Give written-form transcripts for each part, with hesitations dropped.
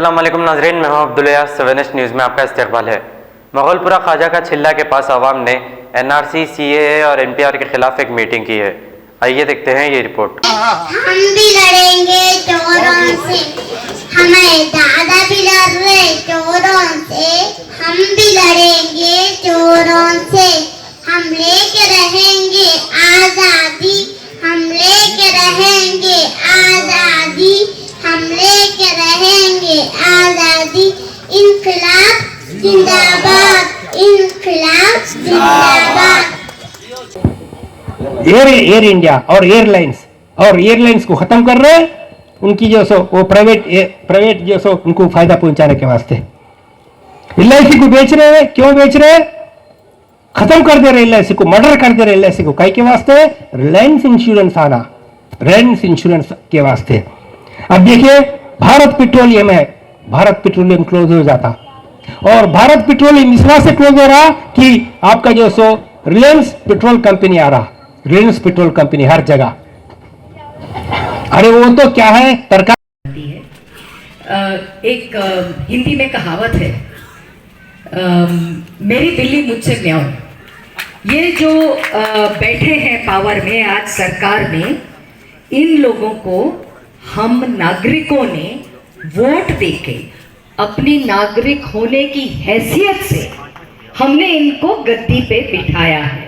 अस्सलाम वालेकुम नाज़रीन, मैं हूं अब्दुल्ला। 7 न्यूज़ में आपका इस्तकबाल है। मोगलपुरा ख्वाजा का छिल्ला के पास अवाम ने NRC, CAA और NPR के खिलाफ एक मीटिंग की है। आइए देखते हैं ये रिपोर्ट। हम भी लड़ेंगे चोरों से, हमारे दादा भी लड़ रहे चोरों से, हम भी लड़ेंगे चोरों से, हम लेके रहेंगे आजादी, हम लेके रहेंगे आजादी, हम लेके रहेंगे आजादी। इनकलाब जिंदाबाद, इनकलाब जिंदाबाद। एयर इंडिया और एयरलाइंस को खत्म कर रहे हैं, उनकी जो सो वो प्राइवेट जो सो उनको फायदा पहुंचाने के वास्ते LIC को बेच रहे हैं। क्यों बेच रहे हैं? खत्म कर दे रहे LIC को, मर्डर कर दे रहे LIC को। काहे के वास्ते? रिलायंस इंश्योरेंस आना, रिलायंस इंश्योरेंस के वास्ते। अब देखिए, भारत पेट्रोलियम है, भारत पेट्रोलियम क्लोज हो जाता, और भारत पेट्रोलियम इस वजह से क्लोज हो रहा कि आपका जो सो रिलायंस पेट्रोल कंपनी आ रहा, रिलायंस पेट्रोल कंपनी हर जगह। अरे वो तो क्या है, तरकारी है। एक हिंदी में कहावत है, मेरी बिल्ली मुझसे म्याऊं। ये जो बैठे हैं पावर में आज सरकार में, इन लोगों को हम नागरिकों ने वोट देके अपनी नागरिक होने की हैसियत से हमने इनको गद्दी पे बिठाया है।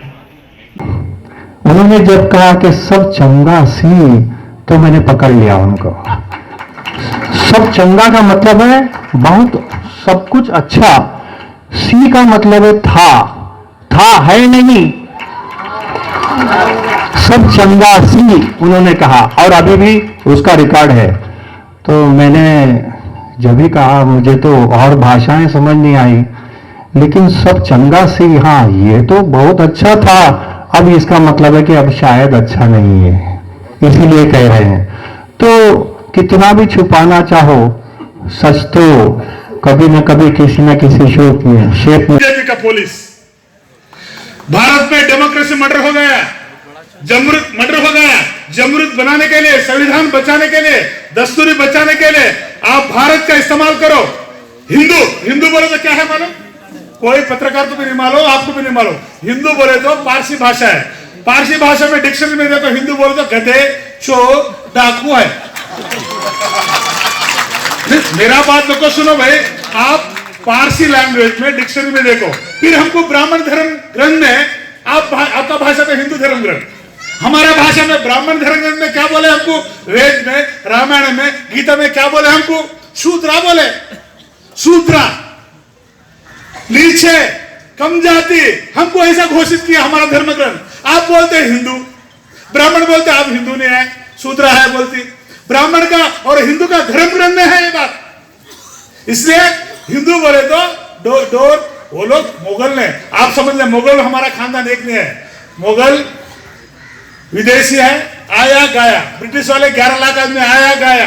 उन्होंने जब कहा कि सब चंगा सी, तो मैंने पकड़ लिया उनको। सब चंगा का मतलब है बहुत सब कुछ अच्छा, सी का मतलब है था है नहीं, सब चंगा सी उन्होंने कहा, और अभी भी उसका रिकॉर्ड है। तो मैंने जब भी कहा, मुझे तो और भाषाएं समझ नहीं आई, लेकिन सब चंगा सी, हाँ ये तो बहुत अच्छा था, अब इसका मतलब है कि अब शायद अच्छा नहीं है, इसीलिए कह रहे हैं। तो कितना भी छुपाना चाहो, सच तो कभी न कभी किसी न किसी शेप में बीजेपी का पुलिस। भारत में डेमोक्रेसी मर्डर हो गया, जमहूरियत मर्डर हो गया। जमहूरियत बनाने के लिए, संविधान बचाने के लिए, दस्तूरी बचाने के लिए आप भारत का इस्तेमाल करो। हिंदू बोले तो क्या है मालूम? कोई पत्रकार को भी नहीं मालूम, आपको भी नहीं मालूम। हिंदू बोले तो पारसी भाषा है, पारसी भाषा में डिक्शनरी में देखो, हिंदू बोले तो गधे, चोर, डाकू है। मेरा बात लोग सुनो भाई, आप पारसी लैंग्वेज में डिक्शनरी में देखो, फिर हमको ब्राह्मण धर्म ग्रंथ में, आपका भाषा में हिंदू धर्म ग्रंथ, हमारा भाषा में ब्राह्मण धर्म ग्रंथ में क्या बोले हमको? वेद में, रामायण में, गीता में क्या बोले हमको? शूद्रा बोले, शूद्रा, नीचे, कम जाति, हमको ऐसा घोषित किया हमारा धर्म ग्रंथ। आप बोलते हिंदू, ब्राह्मण बोलते आप हिंदू नहीं है, शूद्रा है बोलती। ब्राह्मण का और हिंदू का धर्म ग्रंथ में है ये बात। इसलिए हिंदू बोले तो डोर, वो लोग मुगल ने, आप समझ लें, मुगल हमारा खानदान एक नहीं है। मुगल विदेशी है, आया गया। ब्रिटिश वाले 11 लाख आदमी आया गया।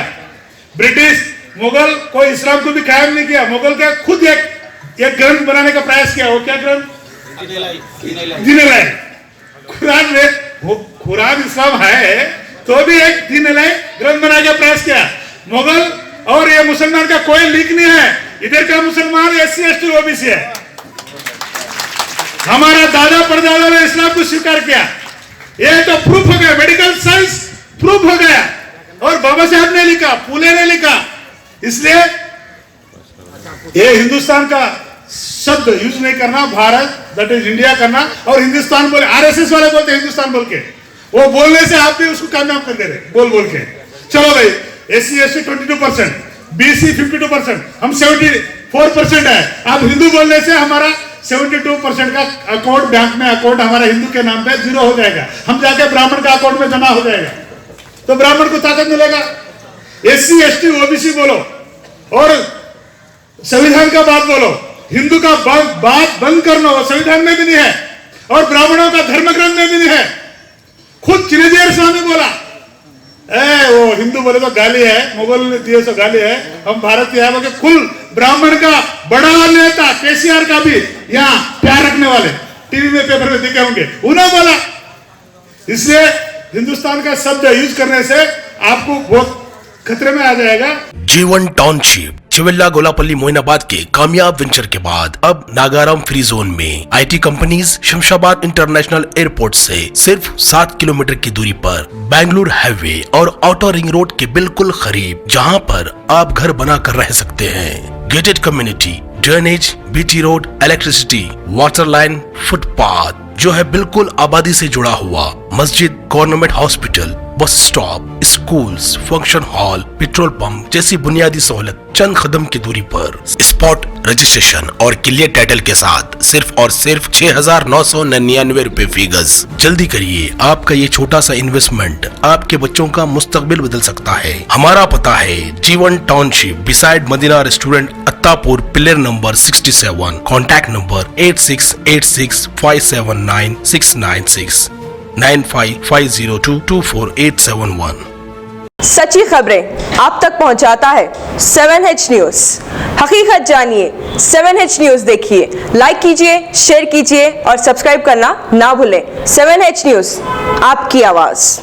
ब्रिटिश मुगल कोई इस्लाम को भी कायम नहीं किया। मुगल के खुद एक ग्रंथ बनाने का प्रयास किया। वो क्या ग्रंथ? दीन-ए-इलाही। कुरान में, कुरान इस्लाम है तो भी एक दीन-ए-इलाही ग्रंथ बनाने का प्रयास किया। मुगल और ये मुसलमान का कोई लिंक नहीं है। इधर का मुसलमान SC ST OBC है। हमारा दादा परदादा ने इस्लाम को स्वीकार किया, ये तो प्रूफ हो गया, मेडिकल साइंस प्रूफ हो गया। और बाबा साहब ने लिखा, फूले ने लिखा। इसलिए ये हिंदुस्तान का शब्द यूज नहीं करना, भारत दैट इज इंडिया करना। और हिंदुस्तान बोले, RSS वाले बोलते हिंदुस्तान बोल के, वो बोलने से आप भी उसको कामयाब कर दे रहे बोल के। चलो भाई, SC ST 22%, BC 52%, हम 74% है। आप हिंदू बोलने से हमारा 72% का अकाउंट बैंक में, अकाउंट हमारा हिंदू के नाम पे 0 हो जाएगा। हम जाके ब्राह्मण का अकाउंट में जमा हो जाएगा, तो ब्राह्मण को ताकत मिलेगा। SC ST OBC बोलो और संविधान का बात बोलो। हिंदू का बात बंद करना, वो संविधान में भी नहीं है और ब्राह्मणों का धर्म ग्रंथ में भी नहीं है। खुद चिरंजीवी स्वामी बोला, वो हिंदू बोले तो गाली है, मुगल ने दिए तो गाली है, हम भारतीय है बोले। कुल ब्राह्मण का बड़ा नेता KCR का भी यहाँ प्यार रखने वाले टीवी में, पेपर में दिखे होंगे, उन्होंने बोला। इसलिए हिंदुस्तान का शब्द यूज करने से आपको बहुत खतरे में आ जाएगा। जीवन टाउनशिप चिविल्ला गोलापल्ली मोइनाबाद के कामयाब वेंचर के बाद अब नागाराम फ्री जोन में IT companies Shamshabad international airport से सिर्फ 7 किलोमीटर की दूरी पर बेंगलुरु हाईवे और आउटर रिंग रोड के बिल्कुल करीब, जहां पर आप घर बना कर रह सकते हैं। Gated community, drainage, BT road, electricity, water line, footpath जो है बिल्कुल आबादी से जुड़ा हुआ, मस्जिद, government hospital, bus stop, schools, function hall, petrol pump जैसी बुनियादी सहूलत चंद कदम की दूरी पर। स्पॉट रजिस्ट्रेशन और क्लियर टाइटल के साथ सिर्फ और सिर्फ 6,999 रुपए फी गज। जल्दी करिए, आपका ये छोटा सा इन्वेस्टमेंट आपके बच्चों का मुस्तकबिल बदल सकता है। हमारा पता है Jeevan township beside Madina restaurant, Attapur, pillar number 67। Contact number 8686579696 9550224871। सच्ची खबरें आप तक पहुंचाता है 7H न्यूज। हकीकत जानिए, 7H न्यूज देखिए, लाइक कीजिए, शेयर कीजिए और सब्सक्राइब करना ना भूलें। 7H न्यूज, आपकी आवाज।